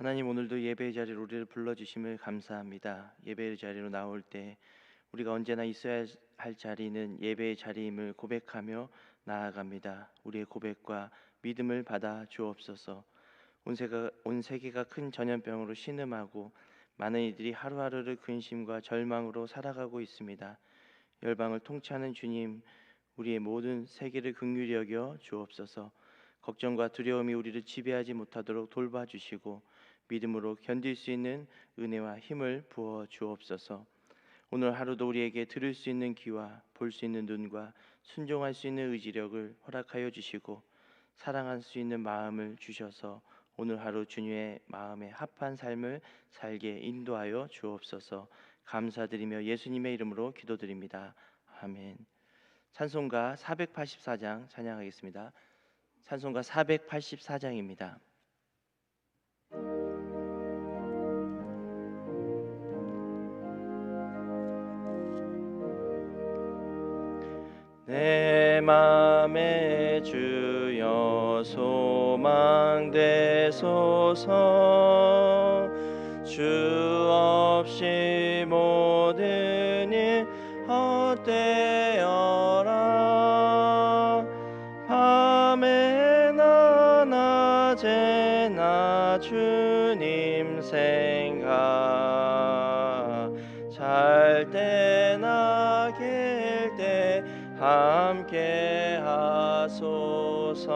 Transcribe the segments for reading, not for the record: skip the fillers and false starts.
하나님, 오늘도 예배의 자리로 우리를 불러주심을 감사합니다. 예배의 자리로 나올 때 우리가 언제나 있어야 할 자리는 예배의 자리임을 고백하며 나아갑니다. 우리의 고백과 믿음을 받아 주옵소서. 온 세계가 큰 전염병으로 신음하고 많은 이들이 하루하루를 근심과 절망으로 살아가고 있습니다. 열방을 통치하는 주님, 우리의 모든 세계를 긍휼히 여겨 주옵소서. 걱정과 두려움이 우리를 지배하지 못하도록 돌봐주시고 믿음으로 견딜 수 있는 은혜와 힘을 부어 주옵소서. 오늘 하루도 우리에게 들을 수 있는 귀와 볼 수 있는 눈과 순종할 수 있는 의지력을 허락하여 주시고 사랑할 수 있는 마음을 주셔서 오늘 하루 주님의 마음에 합한 삶을 살게 인도하여 주옵소서. 감사드리며 예수님의 이름으로 기도드립니다. 아멘. 찬송가 484장 찬양하겠습니다. 찬송가 484장입니다. 내 맘에 주여 소망되소서. 주 없이 모든 일 헛되어라. 밤에나 낮에나 주님 생각, 잘 때나 길 때 함께 하소서.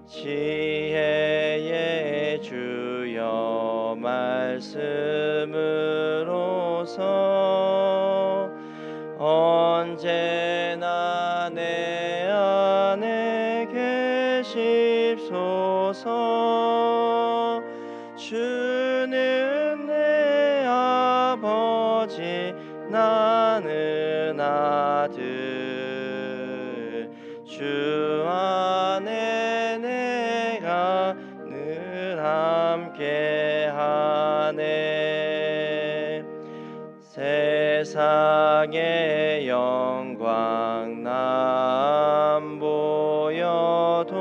지혜의 주여 말씀으로서 언제나 내 안에 계십소서. 주는 내 아버지, 나는 아들. 주 안에 내가 늘 함께하네. 세상의 영광 남 보여도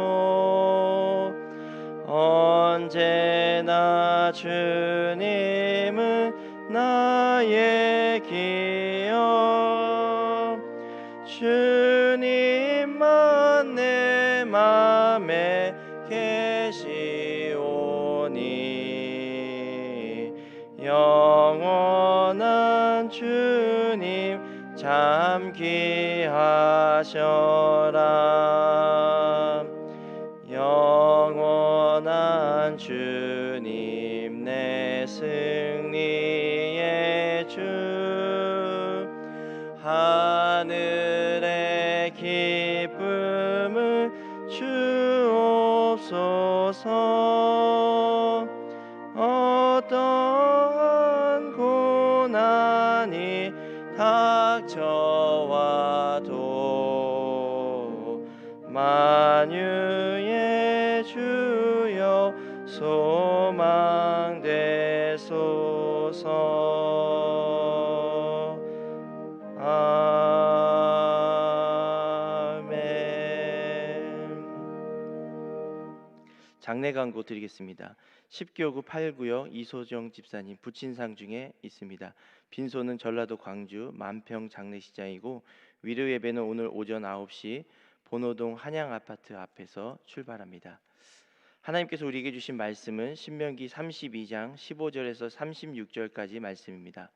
언제나 주님은 나의 기억. 주님만 내 맘에 계시오니 영원한 주님 참 귀하셔라. 영원한 주님 내 승리의 주, 하늘의 기쁨을 주옵소서. 어떠한 고난이 닥쳐와도 만유의 주여 소망되소서. 아멘. 장례 광고 드리겠습니다. 10교구 8구역 이소정 집사님 부친상 중에 있습니다. 빈소는 전라도 광주 만평 장례식장이고 위로 예배는 오늘 오전 9시 본호동 한양아파트 앞에서 출발합니다. 하나님께서 우리에게 주신 말씀은 신명기 32장 15절에서 36절까지 말씀입니다.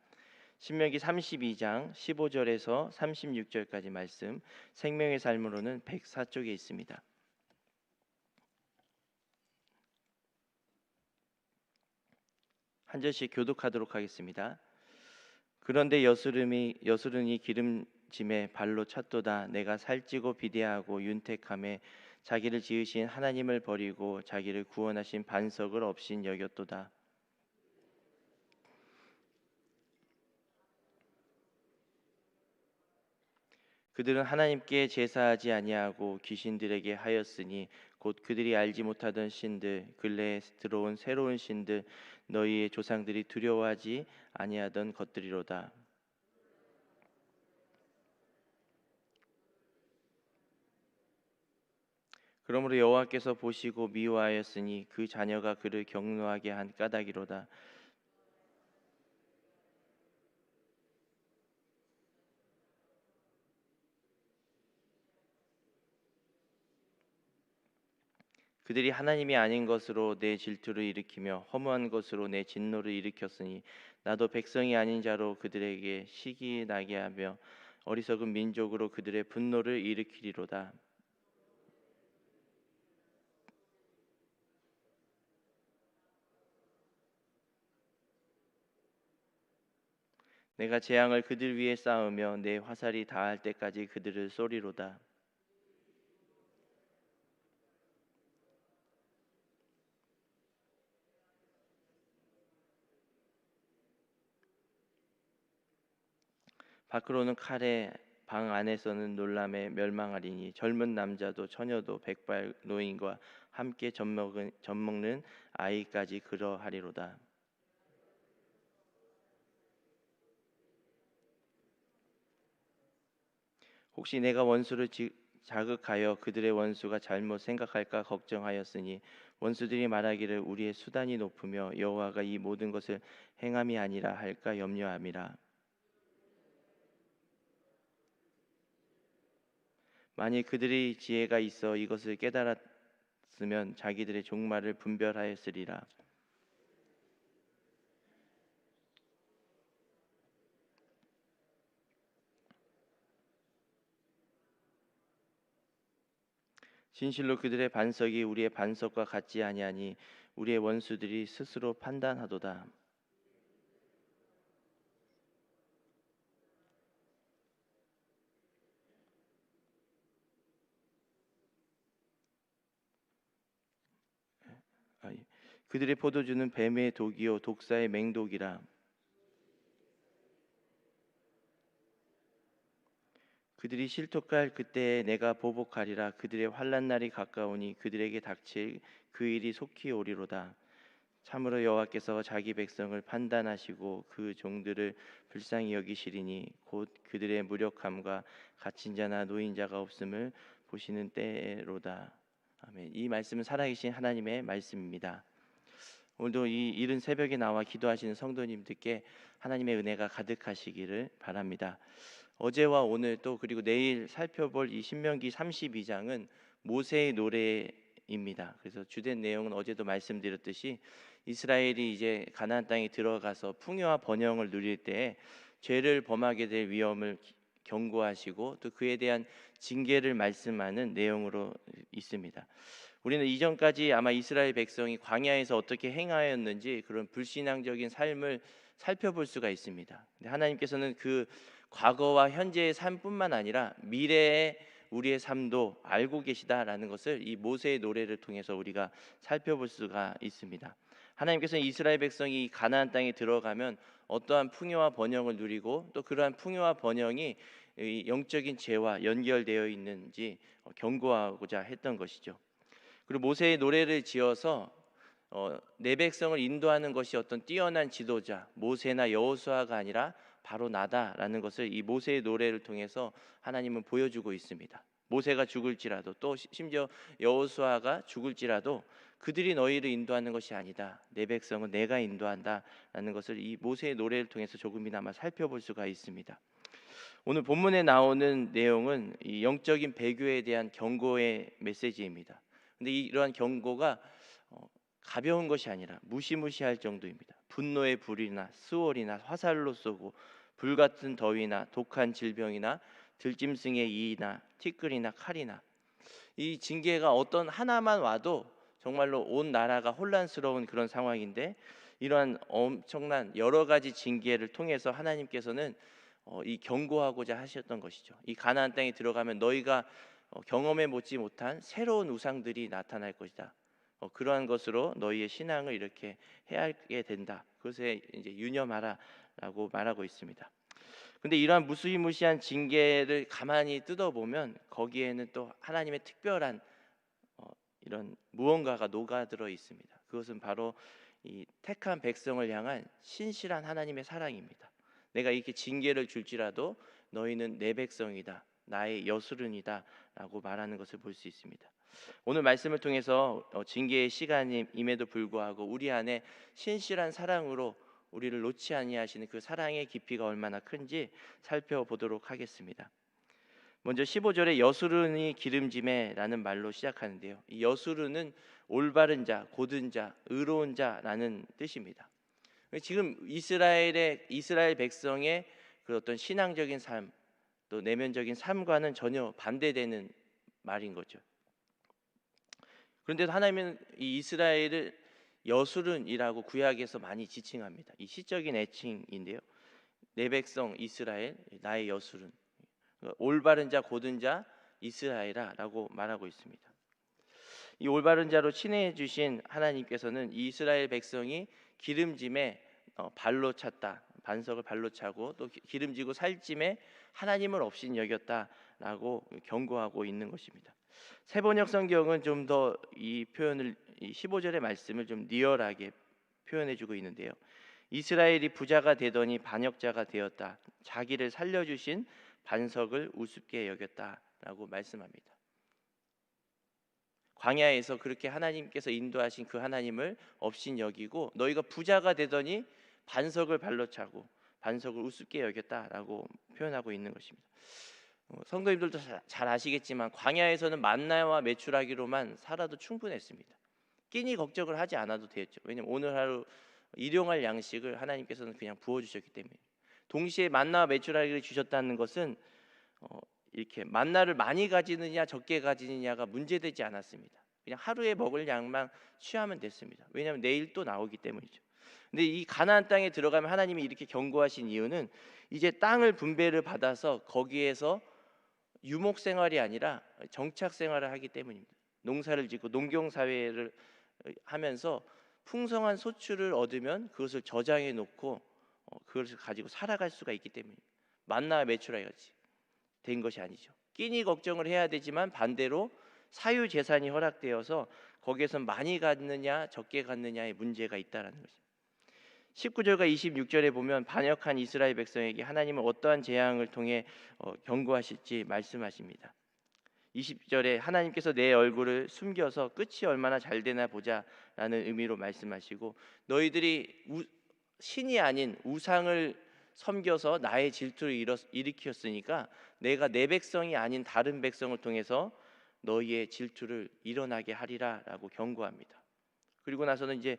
신명기 32장 15절에서 36절까지 말씀, 생명의 삶으로는 104쪽에 있습니다. 한 절씩 교독하도록 하겠습니다. 그런데 여스run이 기름짐에 발로 찼도다. 내가 살찌고 비대하고 윤택함에 자기를 지으신 하나님을 버리고 자기를 구원하신 반석을 없인 여겼도다. 그들은 하나님께 제사하지 아니하고 귀신들에게 하였으니 곧 그들이 알지 못하던 신들, 근래에 들어온 새로운 신들, 너희의 조상들이 두려워하지 아니하던 것들이로다. 그러므로 여호와께서 보시고 미워하였으니 그 자녀가 그를 격노하게 한 까닭이로다. 그들이 하나님이 아닌 것으로 내 질투를 일으키며 허무한 것으로 내 진노를 일으켰으니 나도 백성이 아닌 자로 그들에게 시기 나게 하며 어리석은 민족으로 그들의 분노를 일으키리로다. 내가 재앙을 그들 위에 쌓으며 내 화살이 닿을 때까지 그들을 쏘리로다. 밖으로는 칼에 방 안에서는 놀람에 멸망하리니 젊은 남자도 처녀도 백발 노인과 함께 젖먹는 아이까지 그러하리로다. 혹시 내가 원수를 자극하여 그들의 원수가 잘못 생각할까 걱정하였으니 원수들이 말하기를 우리의 수단이 높으며 여호와가 이 모든 것을 행함이 아니라 할까 염려함이라. 만일 그들이 지혜가 있어 이것을 깨달았으면 자기들의 종말을 분별하였으리라. 진실로 그들의 반석이 우리의 반석과 같지 아니하니 우리의 원수들이 스스로 판단하도다. 아, 예. 그들의 포도주는 뱀의 독이요 독사의 맹독이라. 그들이 실족할 그때에 내가 보복하리라. 그들의 환난 날이 가까우니 그들에게 닥칠 그 일이 속히 오리로다. 참으로 여호와께서 자기 백성을 판단하시고 그 종들을 불쌍히 여기시리니 곧 그들의 무력함과 갇힌 자나 노인 자가 없음을 보시는 때로다. 아멘. 이 말씀은 살아계신 하나님의 말씀입니다. 오늘도 이 이른 새벽에 나와 기도하시는 성도님들께 하나님의 은혜가 가득하시기를 바랍니다. 어제와 오늘 또 그리고 내일 살펴볼 이 신명기 32장은 모세의 노래입니다. 그래서 주된 내용은 어제도 말씀드렸듯이 이스라엘이 이제 가나안 땅에 들어가서 풍요와 번영을 누릴 때에 죄를 범하게 될 위험을 경고하시고 또 그에 대한 징계를 말씀하는 내용으로 있습니다. 우리는 이전까지 아마 이스라엘 백성이 광야에서 어떻게 행하였는지 그런 불신앙적인 삶을 살펴볼 수가 있습니다. 근데 하나님께서는 그 과거와 현재의 삶뿐만 아니라 미래의 우리의 삶도 알고 계시다라는 것을 이 모세의 노래를 통해서 우리가 살펴볼 수가 있습니다. 하나님께서는 이스라엘 백성이 가나안 땅에 들어가면 어떠한 풍요와 번영을 누리고 또 그러한 풍요와 번영이 이 영적인 죄와 연결되어 있는지 경고하고자 했던 것이죠. 그리고 모세의 노래를 지어서 내 백성을 인도하는 것이 어떤 뛰어난 지도자 모세나 여호수아가 아니라 바로 나다라는 것을 이 모세의 노래를 통해서 하나님은 보여주고 있습니다. 모세가 죽을지라도 또 심지어 여호수아가 죽을지라도 그들이 너희를 인도하는 것이 아니다. 내 백성은 내가 인도한다라는 것을 이 모세의 노래를 통해서 조금이나마 살펴볼 수가 있습니다. 오늘 본문에 나오는 내용은 이 영적인 배교에 대한 경고의 메시지입니다. 근데 이러한 경고가 가벼운 것이 아니라 무시무시할 정도입니다. 분노의 불이나 수월이나 화살로 쏘고 불같은 더위나 독한 질병이나 들짐승의 이나 티끌이나 칼이나 이 징계가 어떤 하나만 와도 정말로 온 나라가 혼란스러운 그런 상황인데 이러한 엄청난 여러 가지 징계를 통해서 하나님께서는 이 경고하고자 하셨던 것이죠. 이 가나안 땅에 들어가면 너희가 경험해 보지 못한 새로운 우상들이 나타날 것이다. 그러한 것으로 너희의 신앙을 이렇게 해하게 된다. 그것에 이제 유념하라라고 말하고 있습니다. 근데 이러한 무시무시한 징계를 가만히 뜯어보면 거기에는 또 하나님의 특별한 이런 무언가가 녹아들어 있습니다. 그것은 바로 이 택한 백성을 향한 신실한 하나님의 사랑입니다. 내가 이렇게 징계를 줄지라도 너희는 내 백성이다. 나의 여수른이다라고 말하는 것을 볼 수 있습니다. 오늘 말씀을 통해서 징계의 시간임에도 불구하고 우리 안에 신실한 사랑으로 우리를 놓지 아니하시는 그 사랑의 깊이가 얼마나 큰지 살펴보도록 하겠습니다. 먼저 15절에 여수른이 기름짐에라는 말로 시작하는데요. 이 여수른은 올바른 자, 고든 자, 의로운 자라는 뜻입니다. 지금 이스라엘 백성의 그 어떤 신앙적인 삶, 또 내면적인 삶과는 전혀 반대되는 말인 거죠. 그런데도 하나님은 이 이스라엘을 여수른이라고 구약에서 많이 지칭합니다. 이 시적인 애칭인데요. 내 백성 이스라엘, 나의 여수른, 올바른 자, 고든 자 이스라엘아라고 말하고 있습니다. 이 올바른 자로 칭해 주신 하나님께서는 이 이스라엘 백성이 기름짐에 발로 찼다, 반석을 발로 차고 또 기름지고 살찜에 하나님을 없인 여겼다라고 경고하고 있는 것입니다. 세번역 성경은 좀 더 이 표현을, 이 15절의 말씀을 좀 리얼하게 표현해주고 있는데요. 이스라엘이 부자가 되더니 반역자가 되었다. 자기를 살려주신 반석을 우습게 여겼다라고 말씀합니다. 광야에서 그렇게 하나님께서 인도하신 그 하나님을 없인 여기고 너희가 부자가 되더니 반석을 발로 차고 반석을 우습게 여겼다라고 표현하고 있는 것입니다. 성도님들도 잘 아시겠지만 광야에서는 만나와 메추라기로만 살아도 충분했습니다. 끼니 걱정을 하지 않아도 되었죠. 왜냐하면 오늘 하루 일용할 양식을 하나님께서는 그냥 부어주셨기 때문에. 동시에 만나와 메추라기를 주셨다는 것은 이렇게 만나를 많이 가지느냐 적게 가지느냐가 문제되지 않았습니다. 그냥 하루에 먹을 양만 취하면 됐습니다. 왜냐하면 내일 또 나오기 때문이죠. 근데 이 가나안 땅에 들어가면 하나님이 이렇게 경고하신 이유는 이제 땅을 분배를 받아서 거기에서 유목 생활이 아니라 정착 생활을 하기 때문입니다. 농사를 짓고 농경 사회를 하면서 풍성한 소출을 얻으면 그것을 저장해 놓고 그것을 가지고 살아갈 수가 있기 때문입니다. 만나와 메추라기 같이 된 것이 아니죠. 끼니 걱정을 해야 되지만 반대로 사유 재산이 허락되어서 거기에서 많이 갖느냐 적게 갖느냐의 문제가 있다라는 것입니다. 19절과 26절에 보면 반역한 이스라엘 백성에게 하나님은 어떠한 재앙을 통해 경고하실지 말씀하십니다. 20절에 하나님께서 내 얼굴을 숨겨서 끝이 얼마나 잘 되나 보자라는 의미로 말씀하시고 너희들이 신이 아닌 우상을 섬겨서 나의 질투를 일으켰으니까 내가 내 백성이 아닌 다른 백성을 통해서 너희의 질투를 일어나게 하리라라고 경고합니다. 그리고 나서는 이제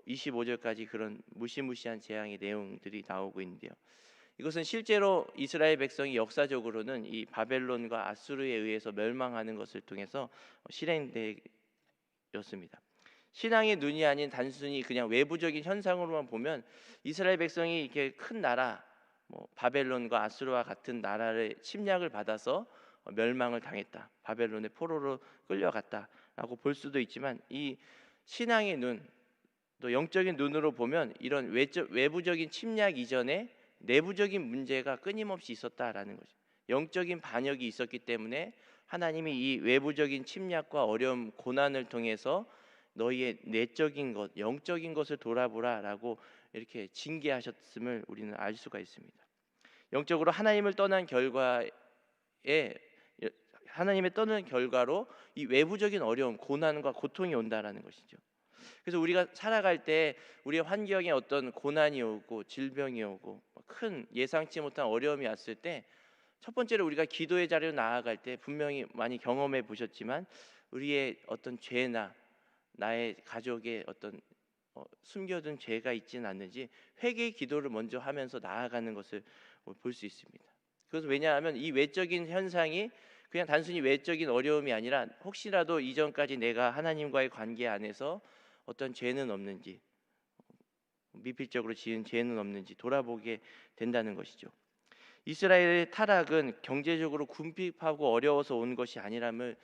25절까지 그런 무시무시한 재앙의 내용들이 나오고 있는데요. 이것은 실제로 이스라엘 백성이 역사적으로는 이 바벨론과 아수르에 의해서 멸망하는 것을 통해서 실행되었습니다. 신앙의 눈이 아닌 단순히 그냥 외부적인 현상으로만 보면 이스라엘 백성이 이렇게 큰 나라, 바벨론과 아수르와 같은 나라를 침략을 받아서 멸망을 당했다. 바벨론의 포로로 끌려갔다라고 볼 수도 있지만 이 신앙의 눈, 또 영적인 눈으로 보면 이런 외부적인 침략 이전에 내부적인 문제가 끊임없이 있었다라는 거죠. 영적인 반역이 있었기 때문에 하나님이 이 외부적인 침략과 어려움, 고난을 통해서 너희의 내적인 것, 영적인 것을 돌아보라라고 이렇게 징계하셨음을 우리는 알 수가 있습니다. 영적으로 하나님을 떠난 결과로 이 외부적인 어려움, 고난과 고통이 온다라는 것이죠. 그래서 우리가 살아갈 때 우리의 환경에 어떤 고난이 오고 질병이 오고 큰 예상치 못한 어려움이 왔을 때 첫 번째로 우리가 기도의 자리로 나아갈 때 분명히 많이 경험해 보셨지만 우리의 어떤 죄나 나의 가족의 어떤 숨겨둔 죄가 있지는 않는지 회개의 기도를 먼저 하면서 나아가는 것을 볼 수 있습니다. 그래서 왜냐하면 이 외적인 현상이 그냥 단순히 외적인 어려움이 아니라 혹시라도 이전까지 내가 하나님과의 관계 안에서 어떤 죄는 없는지, 미필적으로 지은 죄는 없는지 돌아보게 된다는 것이죠. 이스라엘의 타락은 경제적으로 궁핍하고 어려워서 온 것이 아님을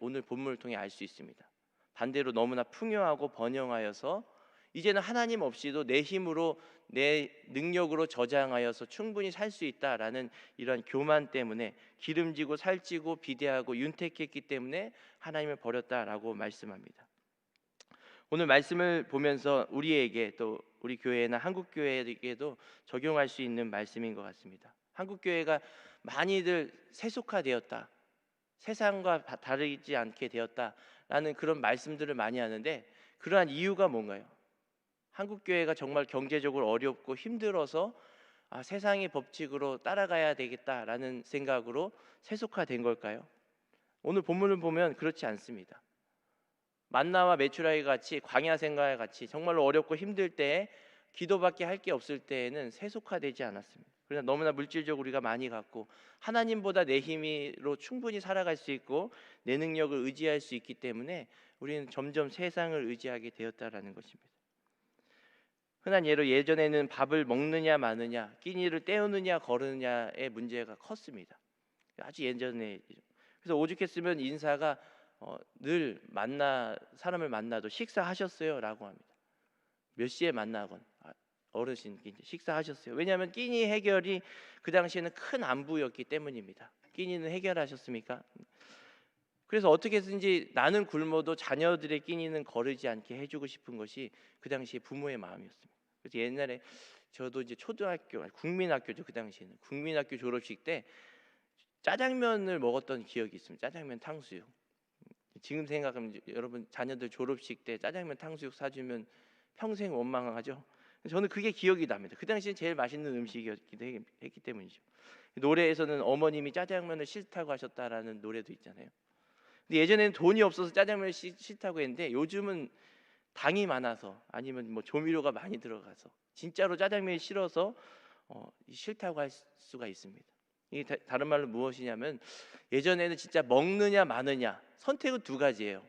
오늘 본문을 통해 알 수 있습니다. 반대로 너무나 풍요하고 번영하여서 이제는 하나님 없이도 내 힘으로 내 능력으로 저장하여서 충분히 살 수 있다라는 이러한 교만 때문에 기름지고 살찌고 비대하고 윤택했기 때문에 하나님을 버렸다라고 말씀합니다. 오늘 말씀을 보면서 우리에게 또 우리 교회나 한국 교회에게도 적용할 수 있는 말씀인 것 같습니다. 한국 교회가 많이들 세속화되었다, 세상과 다르지 않게 되었다라는 그런 말씀들을 많이 하는데, 그러한 이유가 뭔가요? 한국 교회가 정말 경제적으로 어렵고 힘들어서 세상의 법칙으로 따라가야 되겠다라는 생각으로 세속화된 걸까요? 오늘 본문을 보면 그렇지 않습니다. 만나와 메추라기 같이 광야 생활 같이 정말로 어렵고 힘들 때에 기도밖에 할 게 없을 때에는 세속화되지 않았습니다. 그러나 너무나 물질적으로 우리가 많이 갖고 하나님보다 내 힘으로 충분히 살아갈 수 있고 내 능력을 의지할 수 있기 때문에 우리는 점점 세상을 의지하게 되었다라는 것입니다. 흔한 예로 예전에는 밥을 먹느냐 마느냐, 끼니를 때우느냐 거르느냐의 문제가 컸습니다. 아주 예전에. 그래서 오죽했으면 인사가 늘 사람을 만나도 식사하셨어요? 라고 합니다. 몇 시에 만나건 어르신 식사하셨어요? 왜냐하면 끼니 해결이 그 당시에는 큰 안부였기 때문입니다. 끼니는 해결하셨습니까? 그래서 어떻게든지 나는 굶어도 자녀들의 끼니는 거르지 않게 해주고 싶은 것이 그 당시 부모의 마음이었습니다. 그래서 옛날에 저도 이제 초등학교, 국민학교죠, 그 당시에는 국민학교 졸업식 때 짜장면을 먹었던 기억이 있습니다. 짜장면 탕수육. 지금 생각하면 여러분 자녀들 졸업식 때 짜장면 탕수육 사주면 평생 원망하죠. 저는 그게 기억이 납니다. 그 당시에 제일 맛있는 음식이었기도 했기 때문이죠. 노래에서는 어머님이 짜장면을 싫다고 하셨다라는 노래도 있잖아요. 근데 예전에는 돈이 없어서 짜장면을 싫다고 했는데 요즘은 당이 많아서 아니면 뭐 조미료가 많이 들어가서 진짜로 짜장면이 싫어서 싫다고 할 수가 있습니다. 이게 다른 말로 무엇이냐면, 예전에는 진짜 먹느냐 마느냐 선택은 두 가지예요.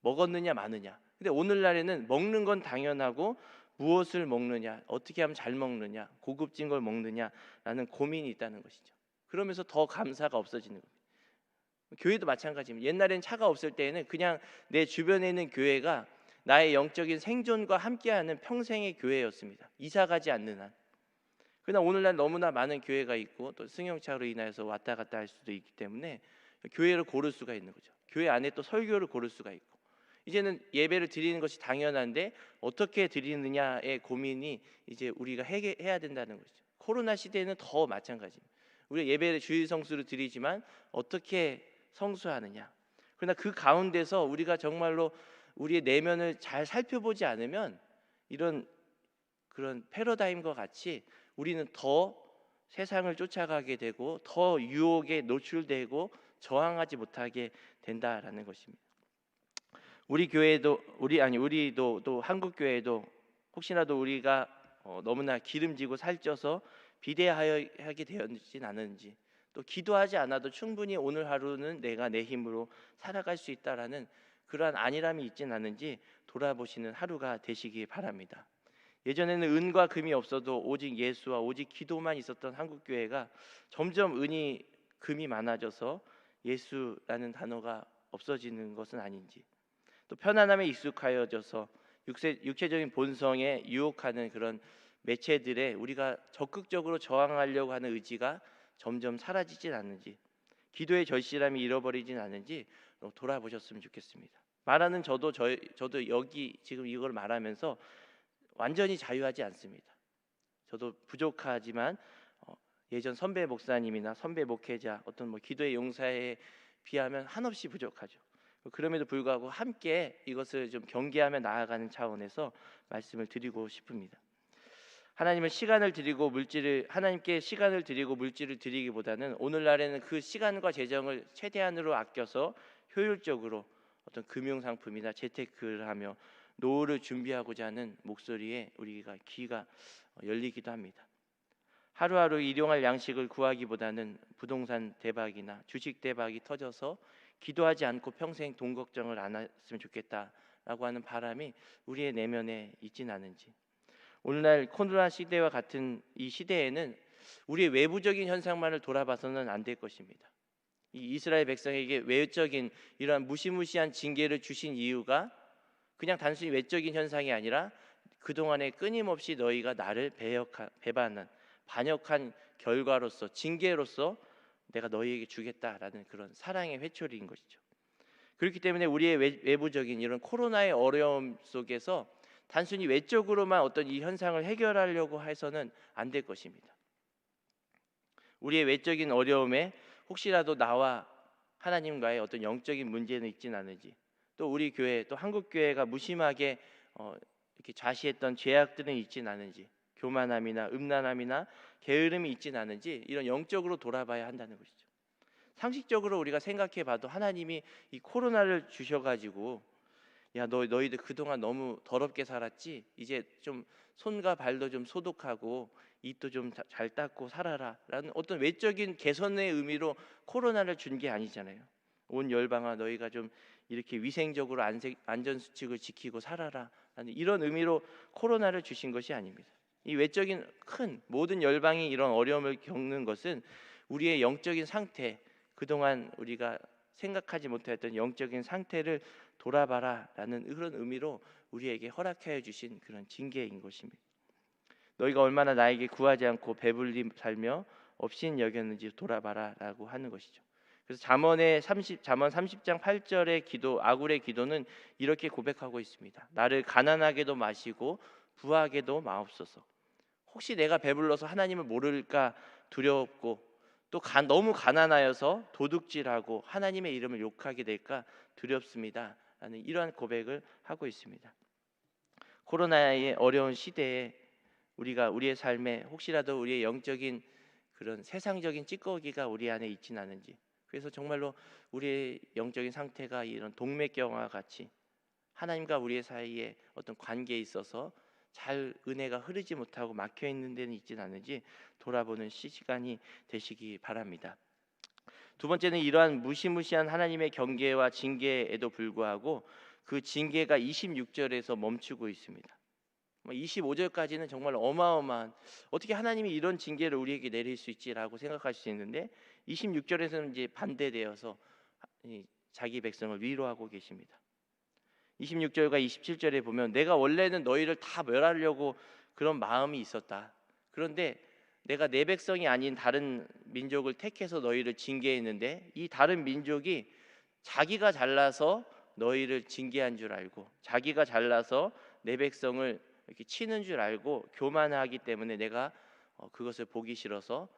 먹었느냐 마느냐. 근데 오늘날에는 먹는 건 당연하고 무엇을 먹느냐, 어떻게 하면 잘 먹느냐, 고급진 걸 먹느냐라는 고민이 있다는 것이죠. 그러면서 더 감사가 없어지는 겁니다. 교회도 마찬가지입니다. 옛날엔 차가 없을 때에는 그냥 내 주변에 있는 교회가 나의 영적인 생존과 함께하는 평생의 교회였습니다. 이사 가지 않는 한. 그러나 오늘날 너무나 많은 교회가 있고 또 승용차로 인해서 왔다 갔다 할 수도 있기 때문에 교회를 고를 수가 있는 거죠. 교회 안에 또 설교를 고를 수가 있고, 이제는 예배를 드리는 것이 당연한데 어떻게 드리느냐의 고민이 이제 우리가 해야 된다는 것이죠. 코로나 시대에는 더 마찬가지입니다. 우리가 예배를 주일 성수로 드리지만 어떻게 성수하느냐. 그러나 그 가운데서 우리가 정말로 우리의 내면을 잘 살펴보지 않으면 이런 그런 패러다임과 같이 우리는 더 세상을 쫓아가게 되고 더 유혹에 노출되고 저항하지 못하게 된다라는 것입니다. 우리도 또 한국 교회도 혹시라도 우리가 너무나 기름지고 살쪄서 비대하게 되었진 않은지, 또 기도하지 않아도 충분히 오늘 하루는 내가 내 힘으로 살아갈 수 있다라는 그러한 안일함이 있진 않은지 돌아보시는 하루가 되시기 바랍니다. 예전에는 은과 금이 없어도 오직 예수와 오직 기도만 있었던 한국 교회가 점점 은이 금이 많아져서 예수라는 단어가 없어지는 것은 아닌지, 또 편안함에 익숙하여져서 육체적인 본성에 유혹하는 그런 매체들에 우리가 적극적으로 저항하려고 하는 의지가 점점 사라지진 않는지, 기도의 절실함이 잃어버리진 않는지 돌아보셨으면 좋겠습니다. 말하는 저도 여기 지금 이걸 말하면서 완전히 자유하지 않습니다. 저도 부족하지만 예전 선배 목사님이나 선배 목회자, 어떤 기도의 용사에 비하면 한없이 부족하죠. 그럼에도 불구하고 함께 이것을 좀 경계하며 나아가는 차원에서 말씀을 드리고 싶습니다. 하나님께 시간을 드리고 물질을 드리기보다는 오늘날에는 그 시간과 재정을 최대한으로 아껴서 효율적으로 어떤 금융상품이나 재테크를 하며 노후를 준비하고자 하는 목소리에 우리가 귀가 열리기도 합니다. 하루하루 일용할 양식을 구하기보다는 부동산 대박이나 주식 대박이 터져서 기도하지 않고 평생 돈 걱정을 안 했으면 좋겠다라고 하는 바람이 우리의 내면에 있진 않은지, 오늘날 코로나 시대와 같은 이 시대에는 우리의 외부적인 현상만을 돌아봐서는 안 될 것입니다. 이 이스라엘 백성에게 외적인 이러한 무시무시한 징계를 주신 이유가 그냥 단순히 외적인 현상이 아니라 그동안에 끊임없이 너희가 나를 반역한 결과로서, 징계로서 내가 너희에게 주겠다라는 그런 사랑의 회초리인 것이죠. 그렇기 때문에 우리의 외부적인 이런 코로나의 어려움 속에서 단순히 외적으로만 어떤 이 현상을 해결하려고 해서는 안 될 것입니다. 우리의 외적인 어려움에 혹시라도 나와 하나님과의 어떤 영적인 문제는 있진 않은지, 또 우리 교회, 또 한국 교회가 무심하게 이렇게 좌시했던 죄악들은 있진 않은지, 교만함이나 음란함이나 게으름이 있진 않은지, 이런 영적으로 돌아봐야 한다는 것이죠. 상식적으로 우리가 생각해봐도 하나님이 이 코로나를 주셔가지고 야, 너희들 그동안 너무 더럽게 살았지? 이제 좀 손과 발도 좀 소독하고 입도 좀 잘 닦고 살아라 라는 어떤 외적인 개선의 의미로 코로나를 준 게 아니잖아요. 온 열방아, 너희가 좀 이렇게 위생적으로 안전수칙을 지키고 살아라 라는 이런 의미로 코로나를 주신 것이 아닙니다. 이 외적인 큰 모든 열방이 이런 어려움을 겪는 것은 우리의 영적인 상태, 그동안 우리가 생각하지 못했던 영적인 상태를 돌아봐라 라는 그런 의미로 우리에게 허락하여 주신 그런 징계인 것입니다. 너희가 얼마나 나에게 구하지 않고 배불리 살며 없인 여겼는지 돌아봐라 라고 하는 것이죠. 그래서 잠언 30장 8절의 기도, 아굴의 기도는 이렇게 고백하고 있습니다. 나를 가난하게도 마시고 부하게도 마옵소서. 혹시 내가 배불러서 하나님을 모를까 두렵고, 또 너무 가난하여서 도둑질하고 하나님의 이름을 욕하게 될까 두렵습니다 라는 이러한 고백을 하고 있습니다. 코로나의 어려운 시대에 우리가 우리의 삶에 혹시라도 우리의 영적인 그런 세상적인 찌꺼기가 우리 안에 있진 않은지, 그래서 정말로 우리의 영적인 상태가 이런 동맥경화와 같이 하나님과 우리의 사이에 어떤 관계에 있어서 잘 은혜가 흐르지 못하고 막혀 있는 데는 있진 않은지 돌아보는 시간이 되시기 바랍니다. 두 번째는 이러한 무시무시한 하나님의 경계와 징계에도 불구하고 그 징계가 26절에서 멈추고 있습니다. 25절까지는 정말 어마어마한, 어떻게 하나님이 이런 징계를 우리에게 내릴 수 있지라고 생각할 수 있는데 26절에서는 이제 반대되어서 자기 백성을 위로하고 계십니다. 26절과 27절에 보면 내가 원래는 너희를 다 멸하려고 그런 마음이 있었다. 그런데 내가 내 백성이 아닌 다른 민족을 택해서 너희를 징계했는데 이 다른 민족이 자기가 잘나서 너희를 징계한 줄 알고, 자기가 잘나서 내 백성을 이렇게 치는 줄 알고 교만하기 때문에 내가 그것을 보기 싫어서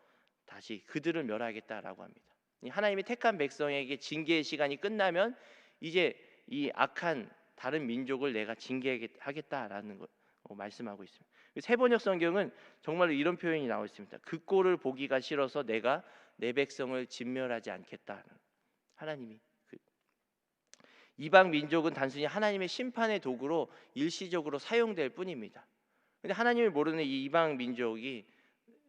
다시 그들을 멸하겠다라고 합니다. 하나님이 택한 백성에게 징계의 시간이 끝나면 이제 이 악한 다른 민족을 내가 징계하겠다라는 걸 말씀하고 있습니다. 세번역 성경은 정말로 이런 표현이 나와 있습니다. 그 꼴을 보기가 싫어서 내가 내 백성을 진멸하지 않겠다. 하나님이 이방 민족은 단순히 하나님의 심판의 도구로 일시적으로 사용될 뿐입니다. 근데 하나님을 모르는 이 이방 민족이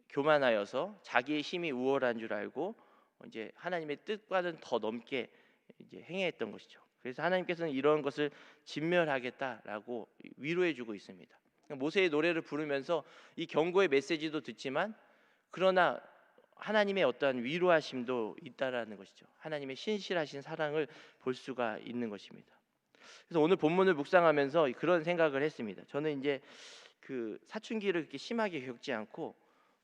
교만하여서 자기의 힘이 우월한 줄 알고 이제 하나님의 뜻과는 더 넘게 이제 행해했던 것이죠. 그래서 하나님께서는 이런 것을 진멸하겠다라고 위로해주고 있습니다. 모세의 노래를 부르면서 이 경고의 메시지도 듣지만 그러나 하나님의 어떠한 위로하심도 있다라는 것이죠. 하나님의 신실하신 사랑을 볼 수가 있는 것입니다. 그래서 오늘 본문을 묵상하면서 그런 생각을 했습니다. 저는 이제 그 사춘기를 그렇게 심하게 겪지 않고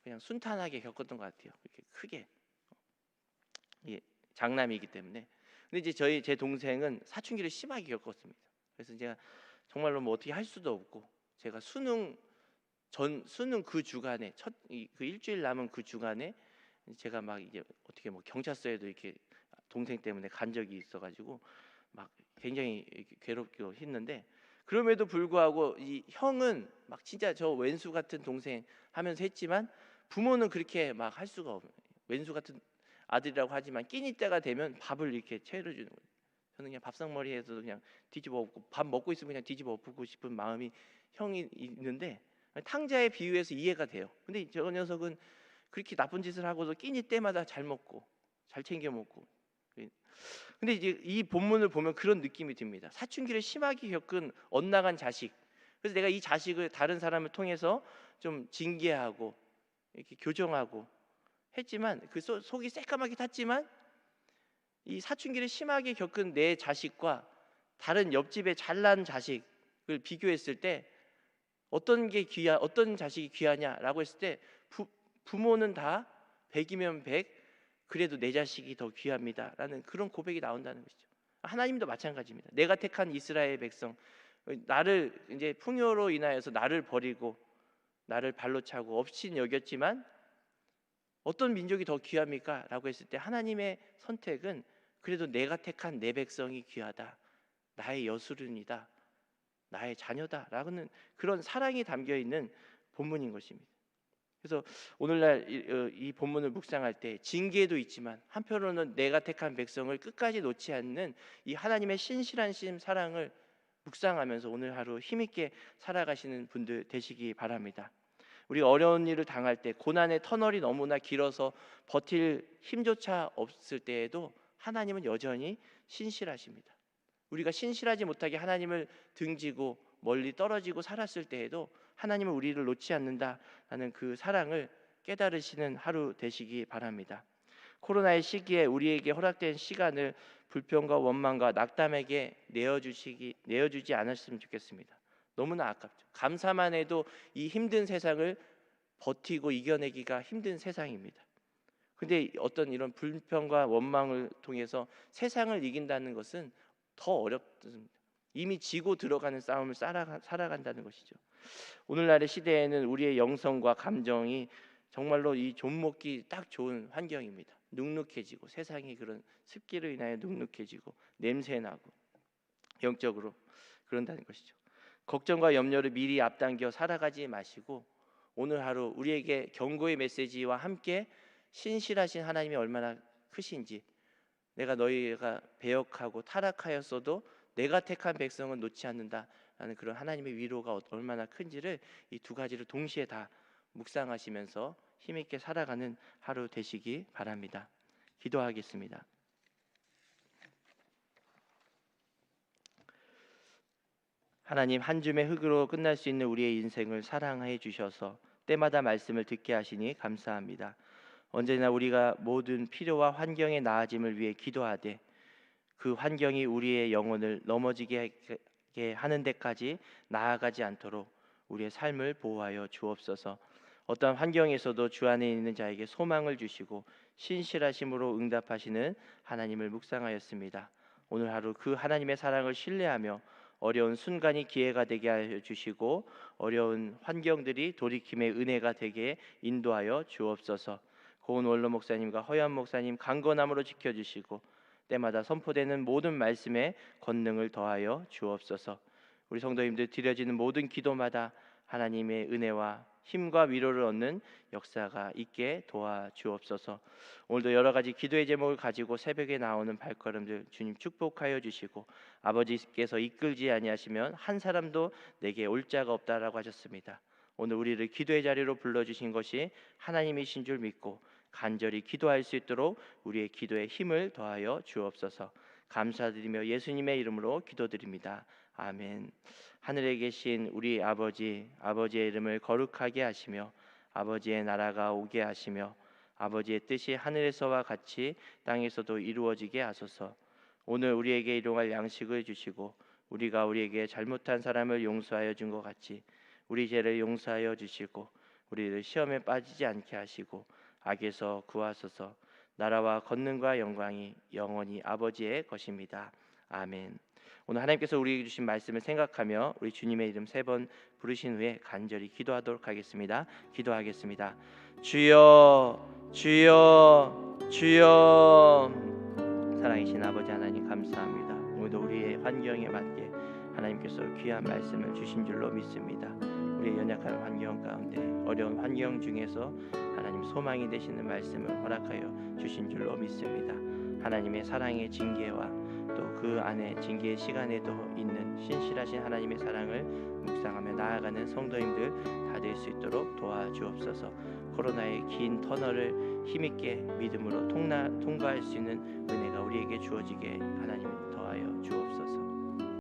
그냥 순탄하게 겪었던 것 같아요. 이렇게 크게 장남이기 때문에. 근데 이제 제 동생은 사춘기를 심하게 겪었습니다. 그래서 제가 정말로 뭐 어떻게 할 수도 없고, 제가 수능 그 주간에 그 일주일 남은 그 주간에 제가 막 이제 어떻게 뭐 경찰서에도 이렇게 동생 때문에 간 적이 있어가지고 막 굉장히 이렇게 괴롭고 했는데, 그럼에도 불구하고 이 형은 막 진짜 저 왼수 같은 동생 하면서 했지만 부모는 그렇게 막 할 수가 없어요. 왼수 같은 아들이라고 하지만 끼니 때가 되면 밥을 이렇게 차려주는 거예요. 저는 그냥 밥상머리에서 그냥 뒤집어 엎고, 밥 먹고 있으면 그냥 뒤집어 엎고 싶은 마음이 형이 있는데 탕자에 비유해서 이해가 돼요. 근데 저 녀석은 그렇게 나쁜 짓을 하고도 끼니 때마다 잘 먹고 잘 챙겨 먹고. 근데 이제 이 본문을 보면 그런 느낌이 듭니다. 사춘기를 심하게 겪은 엇나간 자식. 그래서 내가 이 자식을 다른 사람을 통해서 좀 징계하고 이렇게 교정하고 했지만 그 속이 새까맣게 탔지만 이 사춘기를 심하게 겪은 내 자식과 다른 옆집의 잘난 자식을 비교했을 때 어떤 자식이 귀하냐라고 했을 때 부모는 다 100이면 100, 그래도 내 자식이 더 귀합니다라는 그런 고백이 나온다는 것이죠. 하나님도 마찬가지입니다. 내가 택한 이스라엘 백성, 나를 이제 풍요로 인하여서 나를 버리고 나를 발로 차고 없인 여겼지만 어떤 민족이 더 귀합니까? 라고 했을 때 하나님의 선택은 그래도 내가 택한 내 백성이 귀하다, 나의 여수른이다, 나의 자녀다 라는 그런 사랑이 담겨 있는 본문인 것입니다. 그래서 오늘날 이 본문을 묵상할 때 징계도 있지만 한편으로는 내가 택한 백성을 끝까지 놓지 않는 이 하나님의 신실한 사랑을 묵상하면서 오늘 하루 힘있게 살아가시는 분들 되시기 바랍니다. 우리가 어려운 일을 당할 때, 고난의 터널이 너무나 길어서 버틸 힘조차 없을 때에도 하나님은 여전히 신실하십니다. 우리가 신실하지 못하게 하나님을 등지고 멀리 떨어지고 살았을 때에도 하나님은 우리를 놓지 않는다라는 그 사랑을 깨달으시는 하루 되시기 바랍니다. 코로나의 시기에 우리에게 허락된 시간을 불평과 원망과 낙담에게 내어주지 않았으면 좋겠습니다. 너무나 아깝죠. 감사만 해도 이 힘든 세상을 버티고 이겨내기가 힘든 세상입니다. 근데 어떤 이런 불평과 원망을 통해서 세상을 이긴다는 것은 더 어렵습니다. 이미 지고 들어가는 싸움을 살아간다는 것이죠. 오늘날의 시대에는 우리의 영성과 감정이 정말로 이 좀먹기 딱 좋은 환경입니다. 눅눅해지고, 세상이 그런 습기로 인하여 눅눅해지고 냄새나고 영적으로 그런다는 것이죠. 걱정과 염려를 미리 앞당겨 살아가지 마시고 오늘 하루 우리에게 경고의 메시지와 함께 신실하신 하나님이 얼마나 크신지, 내가 너희가 배역하고 타락하였어도 내가 택한 백성은 놓지 않는다라는 그런 하나님의 위로가 얼마나 큰지를 이 두 가지를 동시에 다 묵상하시면서 힘있게 살아가는 하루 되시기 바랍니다. 기도하겠습니다. 하나님, 한 줌의 흙으로 끝날 수 있는 우리의 인생을 사랑해 주셔서 때마다 말씀을 듣게 하시니 감사합니다. 언제나 우리가 모든 필요와 환경의 나아짐을 위해 기도하되 그 환경이 우리의 영혼을 넘어지게 하는 데까지 나아가지 않도록 우리의 삶을 보호하여 주옵소서. 어떤 환경에서도 주 안에 있는 자에게 소망을 주시고 신실하심으로 응답하시는 하나님을 묵상하였습니다. 오늘 하루 그 하나님의 사랑을 신뢰하며 어려운 순간이 기회가 되게 하여 주시고 어려운 환경들이 돌이킴의 은혜가 되게 인도하여 주옵소서. 고은 원로 목사님과 허연 목사님 강건함으로 지켜주시고 때마다 선포되는 모든 말씀에 권능을 더하여 주옵소서. 우리 성도님들 드려지는 모든 기도마다 하나님의 은혜와 힘과 위로를 얻는 역사가 있게 도와주옵소서. 오늘도 여러 가지 기도의 제목을 가지고 새벽에 나오는 발걸음들 주님 축복하여 주시고 아버지께서 이끌지 아니하시면 한 사람도 내게 올 자가 없다라고 하셨습니다. 오늘 우리를 기도의 자리로 불러주신 것이 하나님이신 줄 믿고 간절히 기도할 수 있도록 우리의 기도에 힘을 더하여 주옵소서. 감사드리며 예수님의 이름으로 기도드립니다. 아멘. 하늘에 계신 우리 아버지의 이름을 거룩하게 하시며 아버지의 나라가 오게 하시며 아버지의 뜻이 하늘에서와 같이 땅에서도 이루어지게 하소서. 오늘 우리에게 일용할 양식을 주시고 우리가 우리에게 잘못한 사람을 용서하여 준 것 같이 우리 죄를 용서하여 주시고 우리를 시험에 빠지지 않게 하시고 악에서 구하소서. 나라와 권능과 영광이 영원히 아버지의 것입니다. 아멘. 오늘 하나님께서 우리에게 주신 말씀을 생각하며 우리 주님의 이름 3번 부르신 후에 간절히 기도하도록 하겠습니다. 기도하겠습니다. 주여, 주여, 주여. 사랑이신 아버지 하나님 감사합니다. 오늘도 우리의 환경에 맞게 하나님께서 귀한 말씀을 주신 줄로 믿습니다. 우리의 연약한 환경 가운데 어려운 환경 중에서 하나님 소망이 되시는 말씀을 허락하여 주신 줄로 믿습니다. 하나님의 사랑의 징계와 또 그 안에 징계의 시간에도 있는 신실하신 하나님의 사랑을 묵상하며 나아가는 성도님들 다 될 수 있도록 도와주옵소서. 코로나의 긴 터널을 힘있게 믿음으로 통과할 수 있는 은혜가 우리에게 주어지게 하나님 더하여 주옵소서.